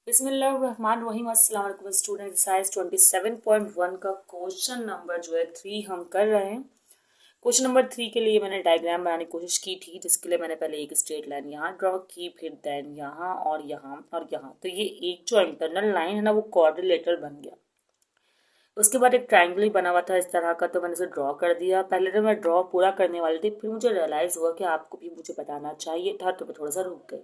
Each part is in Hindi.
बिस्मिल्लाहिर्रहमानिर्रहीम। अस्सलाम वालेकुम स्टूडेंट। एक्सरसाइज 27.1 का क्वेश्चन नंबर जो है 3 हम कर रहे हैं। क्वेश्चन नंबर 3 के लिए मैंने डायग्राम बनाने की कोशिश की थी, जिसके लिए मैंने पहले एक स्ट्रेट लाइन यहाँ ड्रॉ की, फिर देन यहाँ और यहाँ और यहाँ। तो ये एक जो इंटरनल लाइन है ना वो क्वाड्रिलेटरल बन गया। उसके बाद एक ट्रायंगल बना हुआ था इस तरह का, तो मैंने उसे ड्रॉ कर दिया। पहले तो मैं ड्रॉ पूरा करने वाली थी, फिर मुझे रियलाइज़ हुआ कि आपको भी मुझे बताना चाहिए था, तो मैं थोड़ा सा रुक गई।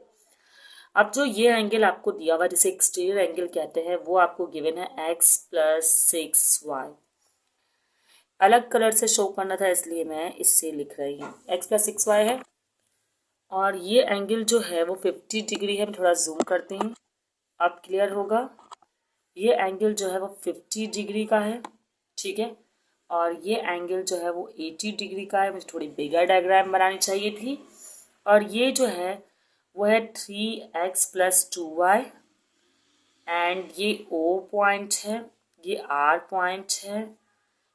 अब जो ये एंगल आपको दिया हुआ जिसे एक्सटीरियर एंगल कहते हैं, वो आपको गिवन है x+6y। अलग कलर से शो करना था इसलिए मैं इससे लिख रही हूँ। x+6y है और ये एंगल जो है वो 50 डिग्री है। मैं थोड़ा जूम करती हूँ, अब क्लियर होगा। ये एंगल जो है वो 50 डिग्री का है, ठीक है। और ये एंगल जो है वो 80 डिग्री का है। मुझे थोड़ी बिगर डायग्राम बनानी चाहिए थी। और ये जो है वो है 3x+2y एंड ये O पॉइंट है, ये R पॉइंट है,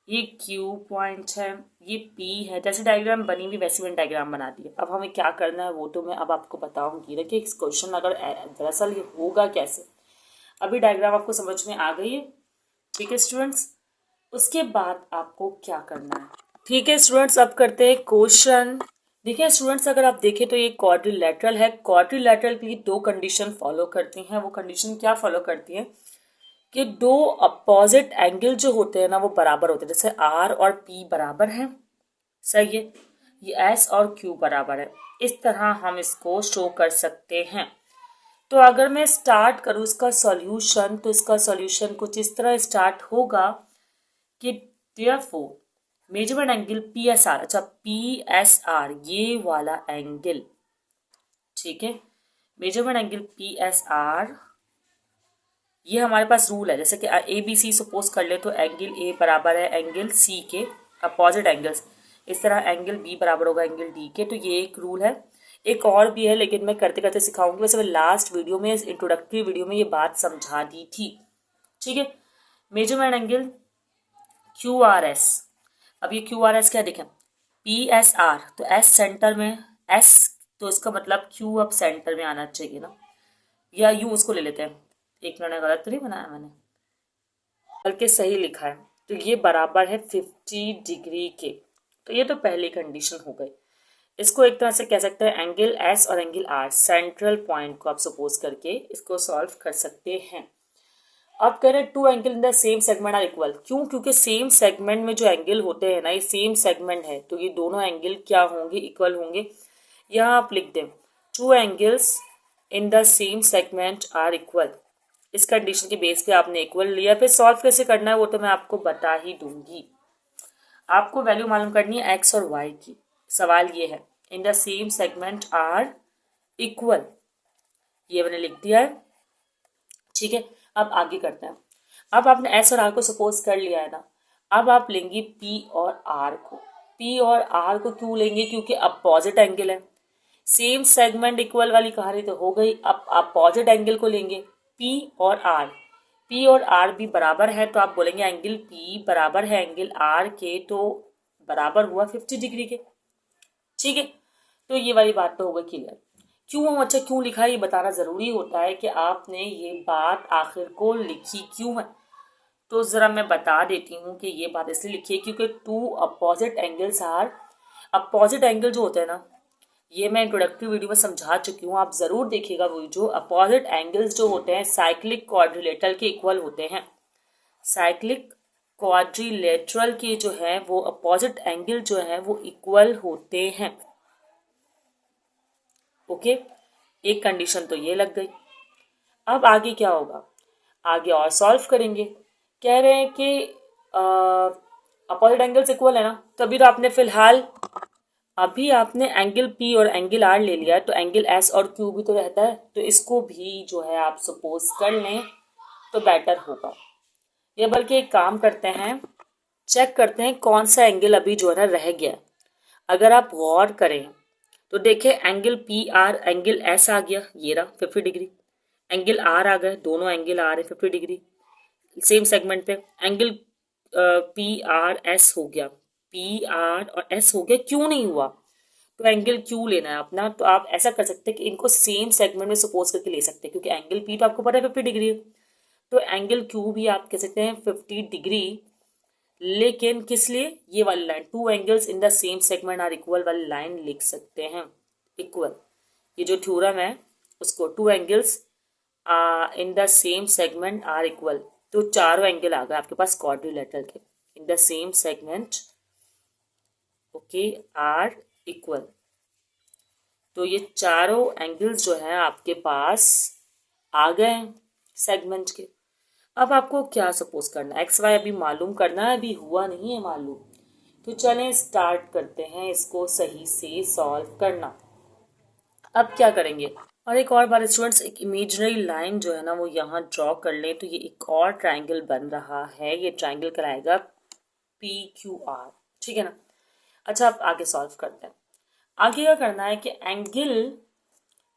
ये Q पॉइंट है, ये P है। जैसे डायग्राम बनी हुई वैसे मैंने डायग्राम बना दिया। अब हमें क्या करना है वो तो मैं अब आपको बताऊंगी ना कि इस क्वेश्चन अगर दरअसल ये होगा कैसे। अभी डायग्राम आपको समझ में आ गई है, ठीक है स्टूडेंट्स। उसके बाद आपको क्या करना है, ठीक है स्टूडेंट्स। अब करते हैं क्वेश्चन। देखिए स्टूडेंट्स, अगर आप देखें तो ये क्वाड्रिलेटरल है। क्वाड्रिलेटरल के लिए दो कंडीशन फॉलो करती हैं। वो कंडीशन क्या फॉलो करती हैं कि दो अपोजिट एंगल जो होते हैं ना वो बराबर होते हैं। जैसे आर और पी बराबर हैं, सही है। ये एस और क्यू बराबर है। इस तरह हम इसको शो कर सकते हैं। तो अगर मैं स्टार्ट करूँ इसका सॉल्यूशन, तो इसका सॉल्यूशन कुछ इस तरह स्टार्ट होगा कि therefore measurement angle P S are, अच्छा पी एस आर ये वाला एंगल, ठीक है। Measurement angle P S are, ये हमारे पास रूल है। जैसे कि ए बी सी सपोज कर ले तो एंगल ए बराबर है एंगल सी के अपोजिट एंगल्स। इस तरह एंगल बी बराबर होगा एंगल डी के। तो ये एक रूल है। एक और भी है लेकिन मैं करते करते सिखाऊंगी। वैसे मैं लास्ट वीडियो में, इंट्रोडक्टरी वीडियो में ये बात समझा दी थी, ठीक है। Measurement angle Q R S. अब ये क्यू आर एस क्या देखें, पी एस आर तो एस सेंटर में, एस तो इसका मतलब क्यू अब सेंटर में आना चाहिए ना, या यूं उसको ले लेते हैं। एक मिनट, गलत तो नहीं बनाया मैंने, बल्कि सही लिखा है। तो ये बराबर है 50 डिग्री के। तो ये तो पहली कंडीशन हो गई। इसको एक तरह से कह सकते हैं एंगल एस और एंगल आर सेंट्रल पॉइंट को आप सपोज करके इसको सॉल्व कर सकते हैं। अब कह रहे हैं two angle in the same segment are equal. क्यों? क्योंकि सेम सेगमेंट में जो एंगल होते हैं ना, ये सेम सेगमेंट है, तो ये दोनों एंगल क्या होंगे, इक्वल होंगे। यहाँ आप लिख दें two angles in the same segment are equal. इस कंडीशन के बेस पे आपने इक्वल लिया। फिर सॉल्व कैसे करना है वो तो मैं आपको बता ही दूंगी। आपको वैल्यू मालूम करनी है एक्स और वाई की। सवाल ये है in the same segment are equal, ये मैंने लिख दिया है, ठीक है। अब आगे करते हैं। अब आपने एस और आर को सपोज कर लिया है ना। अब आप लेंगे पी और आर को। पी और आर को क्यों लेंगे? क्योंकि अपोजिट एंगल है। सेम सेगमेंट इक्वल वाली कहानी तो हो गई। अब अपोजिट एंगल को लेंगे पी और आर। पी और आर भी बराबर है तो आप बोलेंगे एंगल पी बराबर है एंगल आर के, तो बराबर हुआ 50 डिग्री के, ठीक है। तो ये वाली बात तो हो गई क्लियर। क्यों अच्छा क्यों लिखा है ये बताना जरूरी होता है कि आपने ये बात आखिर को लिखी क्यों है। तो जरा मैं बता देती हूँ कि ये बात इसलिए लिखी है क्योंकि two opposite angles are, opposite angle जो होते हैं ना, ये मैं इंट्रोडक्टिव वीडियो में समझा चुकी हूँ, आप जरूर देखिएगा। वो जो अपोजिट एंगल्स जो होते हैं साइक्लिक क्वाड्रिलेटरल के इक्वल होते हैं। साइक्लिक क्वाड्रिलेटरल के जो है वो अपोजिट एंगल जो है वो इक्वल होते हैं, ओके। एक कंडीशन तो ये लग गई। अब आगे क्या होगा, आगे और सॉल्व करेंगे। कह रहे हैं कि अपोजिट एंगल्स इक्वल है ना, तभी तो आपने फिलहाल अभी आपने एंगल पी और एंगल आर ले लिया है, तो एंगल एस और क्यू भी तो रहता है, तो इसको भी जो है आप सपोज कर लें तो बेटर होगा। या बल्कि एक काम करते हैं, चेक करते हैं कौन सा एंगल अभी जो है ना रह गया। अगर आप गौर करें तो देखिए angle P R angle S आ गया, ये रहा 50 डिग्री। एंगल आर आ गए, दोनों एंगल आ रहे 50 डिग्री सेम सेगमेंट पे। एंगल पी आर एस हो गया, पी आर और एस हो गया, क्यों नहीं हुआ? तो एंगल क्यू लेना है अपना। तो आप ऐसा कर सकते हैं कि इनको सेम सेगमेंट में सपोज करके ले सकते हैं, क्योंकि एंगल पी तो आपको पता है 50 डिग्री है, तो एंगल क्यू भी आप कह सकते हैं 50 डिग्री। लेकिन किस लिए, ये वाली line, two angles in the same segment are equal वाली लाइन लिख सकते हैं। इक्वल, ये जो थ्योरम है उसको, two angles in the same segment are equal, तो चारों एंगल आ गए आपके पास क्वाड्रिलेटरल के, in the same segment okay are equal. तो ये चारों एंगल्स जो है आपके पास आ गए सेगमेंट के। अब आपको क्या सपोज करना है, एक्स वाई अभी मालूम करना है, अभी हुआ नहीं है मालूम। तो चलें स्टार्ट करते हैं इसको सही से सॉल्व करना। अब क्या करेंगे, और एक और बार स्टूडेंट्स, एक इमेजिनरी लाइन जो है ना वो यहाँ ड्रॉ कर लें। तो ये एक और ट्राइंगल बन रहा है, ये ट्राइंगल कराएगा पी क्यू आर, ठीक है ना। अच्छा, अब आगे सॉल्व करते हैं। आगे क्या करना है कि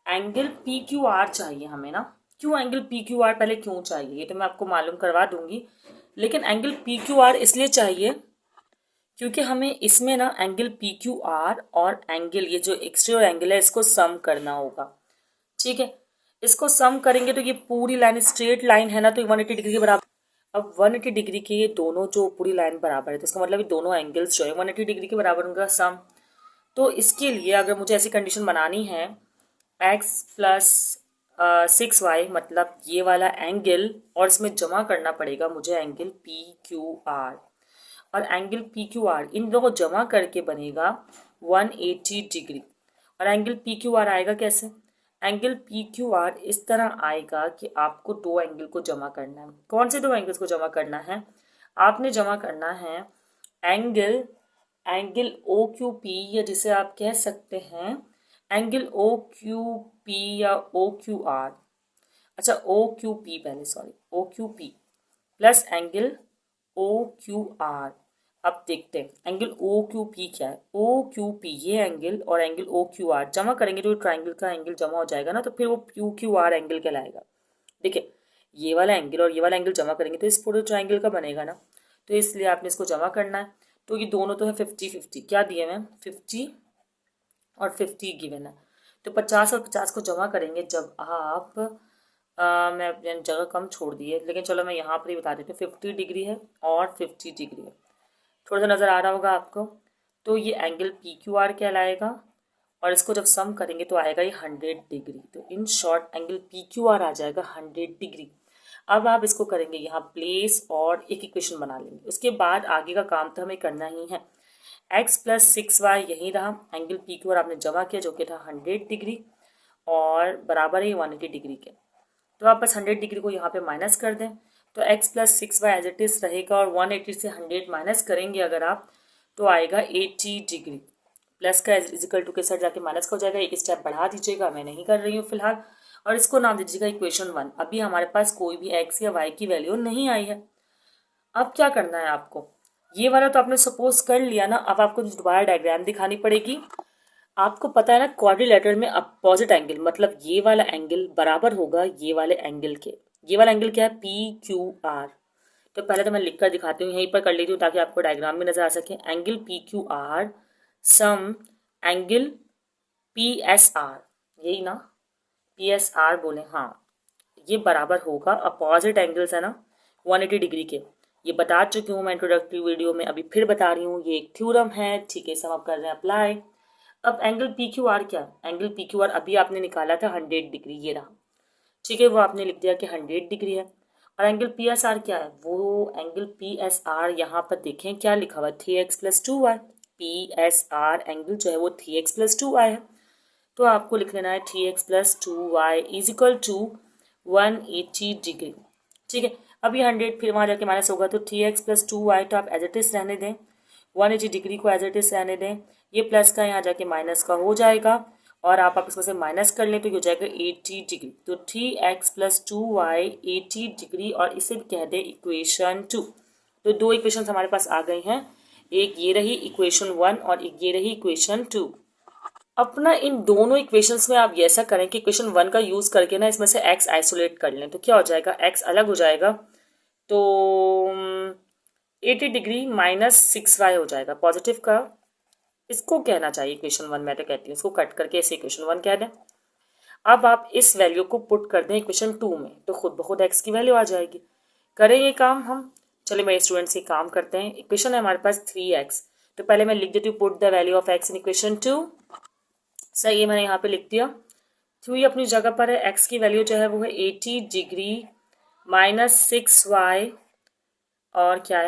एंगल पी क्यू आर चाहिए हमें ना। क्यों एंगल पी क्यू आर पहले क्यों चाहिए, ये तो मैं आपको मालूम करवा दूंगी। लेकिन एंगल पी क्यू आर इसलिए चाहिए क्योंकि हमें इसमें ना एंगल पी क्यू आर और एंगल, ये जो एक्सटीरियर एंगल है, इसको सम करना होगा, ठीक है। इसको सम करेंगे तो ये पूरी लाइन स्ट्रेट लाइन है ना, तो 180 डिग्री के बराबर। अब 180 डिग्री के ये दोनों जो पूरी लाइन बराबर है, तो इसका मतलब ये दोनों एंगल्स जो है 180 डिग्री के बराबर उनका सम। तो इसके लिए अगर मुझे ऐसी कंडीशन बनानी है, x प्लस 6y मतलब ये वाला एंगल, और इसमें जमा करना पड़ेगा मुझे एंगल पी क्यू आर, और एंगल पी क्यू आर इन दोनों को जमा करके बनेगा 180 डिग्री। और एंगल पी क्यू आर आएगा कैसे, एंगल पी क्यू आर इस तरह आएगा कि आपको दो एंगल को जमा करना है। कौन से दो एंगल्स को जमा करना है, आपने जमा करना है एंगल ओ क्यू पी, या जिसे आप कह सकते हैं एंगल ओ क्यू पी या ओ क्यू आर। अच्छा, ओ क्यू पी पहले, sorry, O Q P plus angle O Q R. अब देखते हैं एंगल ओ क्यू पी क्या है। ओ क्यू पी ये एंगल और एंगल ओ क्यू आर जमा करेंगे तो ट्राइंगल का एंगल जमा हो जाएगा ना, तो फिर वो क्यू क्यू आर एंगल कहलाएगा। देखिए, ये वाला एंगल और ये वाला एंगल जमा करेंगे तो इस पूरे ट्राइंगल का बनेगा ना, तो इसलिए आपने इसको जमा करना है। तो ये दोनों तो है 50-50, क्या दिए मैम, 50 और 50 गिवन है। तो 50 और 50 को जमा करेंगे जब आप मैं जगह कम छोड़ दी है, लेकिन चलो मैं यहाँ पर ही बता देती हूँ। 50 डिग्री है और 50 डिग्री है, थोड़ा सा नज़र आ रहा होगा आपको। तो ये एंगल पी क्यू आर कहलाएगा, और इसको जब सम करेंगे तो आएगा ये 100 डिग्री। तो in short angle P Q R आ जाएगा 100 डिग्री। अब आप इसको करेंगे यहाँ प्लेस और एक इक्वेशन बना लेंगे। उसके बाद आगे का काम तो हमें करना ही है। x प्लस 6y यही रहा, एंगल पी क्यू आर आपने जमा किया जो कि था 100 डिग्री और बराबर है 180 डिग्री के। तो आप बस 100 डिग्री को यहाँ पे माइनस कर दें, तो x plus 6y as it is रहेगा, और 180 से 100 माइनस करेंगे अगर आप तो आएगा 80 डिग्री। प्लस का इजिकल टू के साथ जाके माइनस का हो जाएगा, एक स्टेप बढ़ा दीजिएगा, मैं नहीं कर रही हूँ फिलहाल, और इसको नाम दीजिएगा इक्वेशन 1। अभी हमारे पास कोई भी x या y की वैल्यू नहीं आई है। अब क्या करना है आपको, ये वाला तो आपने सपोज कर लिया ना, अब आपको दोबारा डायग्राम दिखानी पड़ेगी। आपको पता है ना क्वाड्रिलेटरल में अपोजिट एंगल, मतलब ये वाला एंगल बराबर होगा ये वाले एंगल के। ये वाला एंगल क्या है, पी क्यू आर। तो पहले तो मैं लिख कर दिखाती हूँ, यहीं पर कर लेती हूँ ताकि आपको डायग्राम में नजर आ सके। Angle P Q R sum angle P S R, यही ना, पी एस आर बोले, हाँ, ये बराबर होगा अपोजिट एंगल्स है ना 180 डिग्री के। ये बता चुकी हूँ मैं इंट्रोडक्टरी वीडियो में, अभी फिर बता रही हूँ, ये एक थ्योरम है, ठीक है, सब आप कर रहे हैं अप्लाई। अब एंगल पी क्यू आर क्या है, एंगल पी क्यू आर अभी आपने निकाला था 100 डिग्री, ये रहा, ठीक है, वो आपने लिख दिया कि 100 डिग्री है। और एंगल पी एस आर क्या है, वो एंगल पी एस आर यहाँ पर देखें क्या लिखा हुआ है, 3x plus 2y। P S R angle जो है वो 3x प्लस 2y है, तो आपको लिख लेना है 3x plus 2y is equal to 180 degree, ठीक है। अब ये 100 फिर वहाँ जाके माइनस होगा, तो 3x प्लस 2y तो आप एज इट इज रहने दें, 180 डिग्री को एज इट इज रहने दें, ये प्लस का यहाँ जाके माइनस का हो जाएगा, और आप इसमें से माइनस कर लें तो ये हो जाएगा 80 डिग्री। तो 3x प्लस 2y 80 डिग्री, और इसे कह दें इक्वेशन 2। तो दो इक्वेशन हमारे पास आ गई हैं, एक ये रही इक्वेशन 1 और एक ये रही इक्वेशन 2। अपना इन दोनों इक्वेशंस में आप ये ऐसा करें कि इक्वेशन 1 का यूज करके ना इसमें से x आइसोलेट कर लें, तो क्या हो जाएगा, x अलग हो जाएगा, तो 80 डिग्री माइनस 6y हो जाएगा, पॉजिटिव का इसको कहना चाहिए इक्वेशन 1, मैं तो कहती हूँ इसको कट करके इसे इक्वेशन 1 कह दें। अब आप इस वैल्यू को पुट कर दें इक्वेशन 2 में तो खुद ब खुद x की वैल्यू आ जाएगी। करें ये काम हम, चलिए मेरे स्टूडेंट्स ये काम करते हैं। इक्वेशन है हमारे पास 3x, तो पहले मैं लिख देती हूँ put the value of x in equation 2। सही है, मैंने यहाँ पे लिख दिया। 3 अपनी जगह पर है, x की वैल्यू जो है वो है 80 डिग्री माइनस 6y और क्या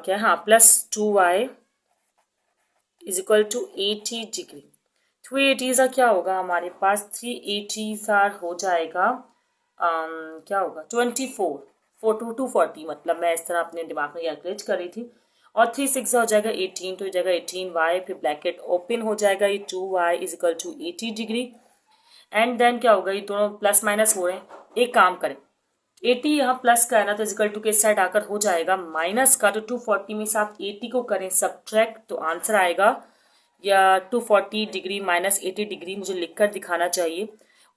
है हाँ plus 2y is equal to 80 degree. 380 का क्या होगा हमारे पास, 380 सार हो जाएगा क्या होगा 24 240, मतलब मैं इस तरह अपने दिमाग में कैलकुलेट कर रही थी। और 3 हो जाएगा 18, तो ये जगह 18y, फिर ब्रैकेट ओपन हो जाएगा, ये 2y is equal to 80 degree. And then क्या होगा, ये दोनों प्लस माइनस हो रहे हैं, एक काम करें 80 यहाँ प्लस का है ना तो इज इक्वल टू के साइड आकर हो जाएगा माइनस का, तो 240 में से आप 80 को करें सब्ट्रैक्ट तो आंसर आएगा या 240 डिग्री माइनस 80 डिग्री मुझे लिखकर दिखाना चाहिए।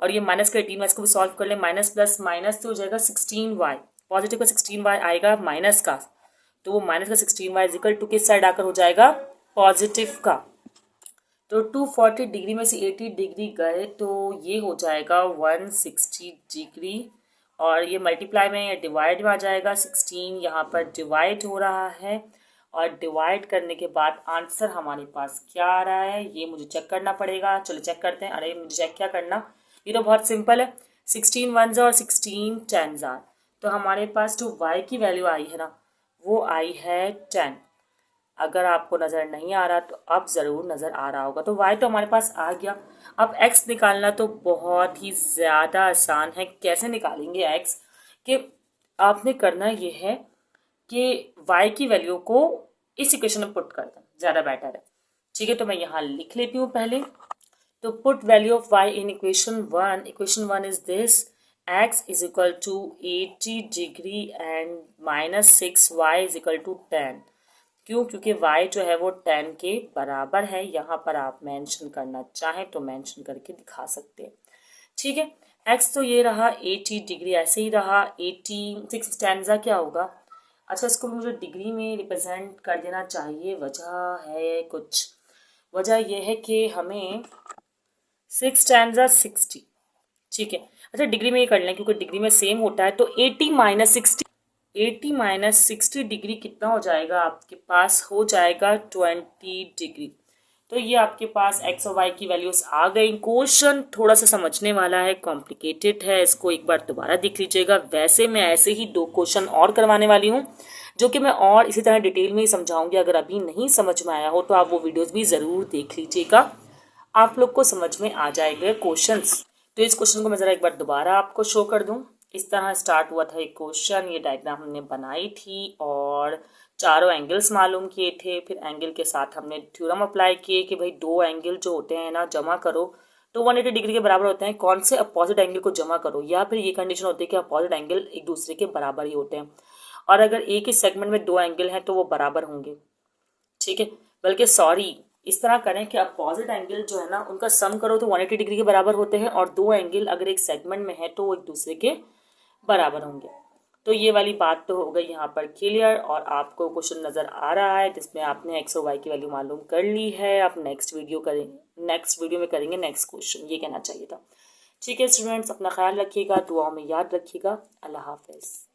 और ये माइनस का 18 इसको भी सॉल्व कर ले, माइनस प्लस माइनस तो हो जाएगा 16y, पॉजिटिव का 16y आएगा माइनस का, तो वो माइनस का 16y इज इक्वल टू किस साइड आकर हो जाएगा पॉजिटिव का। तो 240 डिग्री में से 80 डिग्री गए तो ये हो जाएगा 160 डिग्री, और ये मल्टीप्लाई में या डिवाइड में आ जाएगा, 16 यहाँ पर डिवाइड हो रहा है और डिवाइड करने के बाद आंसर हमारे पास क्या आ रहा है ये मुझे चेक करना पड़ेगा। चलो चेक करते हैं। अरे मुझे चेक क्या करना, ये तो बहुत सिंपल है, 16 1s और 16 10s, तो हमारे पास जो y की वैल्यू आई है ना वो आई है 10। अगर आपको नज़र नहीं आ रहा तो अब ज़रूर नज़र आ रहा होगा। तो y तो हमारे पास आ गया। अब x निकालना तो बहुत ही ज़्यादा आसान है। कैसे निकालेंगे x, कि आपने करना ये है कि y की वैल्यू को इस इक्वेशन में पुट कर दें, ज़्यादा बेटर है। ठीक है, तो मैं यहाँ लिख लेती हूँ पहले। तो put value of y in equation 1, equation 1 is this, x is equal to 80 degree and minus 6y is equal to 10। क्यों, क्योंकि y जो है वो 10 के बराबर है। यहाँ पर आप मेंशन करना चाहें तो मेंशन करके दिखा सकते हैं। ठीक है, x तो ये रहा 80 डिग्री, ऐसे ही रहा 80 6 टेंजा क्या होगा। अच्छा, इसको मुझे डिग्री में रिप्रेजेंट कर देना चाहिए। वजह है कुछ, वजह यह है कि हमें 6 टेंजा 60, ठीक है। अच्छा डिग्री में ये कर लें क्योंकि डिग्री में सेम होता है। तो 80 माइनस 60 डिग्री कितना हो जाएगा आपके पास, हो जाएगा 20 डिग्री। तो ये आपके पास x और y की वैल्यूज आ गई। क्वेश्चन थोड़ा सा समझने वाला है, कॉम्प्लिकेटेड है, इसको एक बार दोबारा देख लीजिएगा। वैसे मैं ऐसे ही 2 क्वेश्चन और करवाने वाली हूँ जो कि मैं और इसी तरह डिटेल में ही समझाऊंगी। अगर अभी नहीं समझ में आया हो तो आप वो वीडियोस भी ज़रूर देख लीजिएगा, आप लोग को समझ में आ जाएगा क्वेश्चंस। तो इस क्वेश्चन को मैं ज़रा एक बार दोबारा आपको शो कर दूँ। इस तरह स्टार्ट हुआ था एक क्वेश्चन, ये डायग्राम हमने बनाई थी और चारों एंगल्स मालूम किए थे। फिर एंगल के साथ हमने थ्योरम अप्लाई किए कि भाई 2 एंगल जो होते हैं ना जमा करो तो 180 डिग्री के बराबर होते हैं, कौन से अपोजिट एंगल को जमा करो, या फिर ये कंडीशन होती है कि अपोजिट एंगल एक दूसरे के बराबर ही होते हैं, और अगर एक ही सेगमेंट में 2 एंगल हैं तो वो बराबर होंगे। ठीक है, बल्कि सॉरी इस तरह करें कि अपोजिट एंगल जो है ना उनका सम करो तो 180 डिग्री के बराबर होते हैं, और 2 एंगल अगर एक सेगमेंट में है तो वो एक दूसरे के बराबर होंगे। तो ये वाली बात तो हो गई यहाँ पर क्लियर, और आपको क्वेश्चन नज़र आ रहा है जिसमें आपने x और y की वैल्यू मालूम कर ली है। आप नेक्स्ट वीडियो में करेंगे नेक्स्ट क्वेश्चन, ये कहना चाहिए था। ठीक है स्टूडेंट्स, अपना ख्याल रखिएगा, दुआओं में याद रखिएगा। अल्लाह हाफिज़।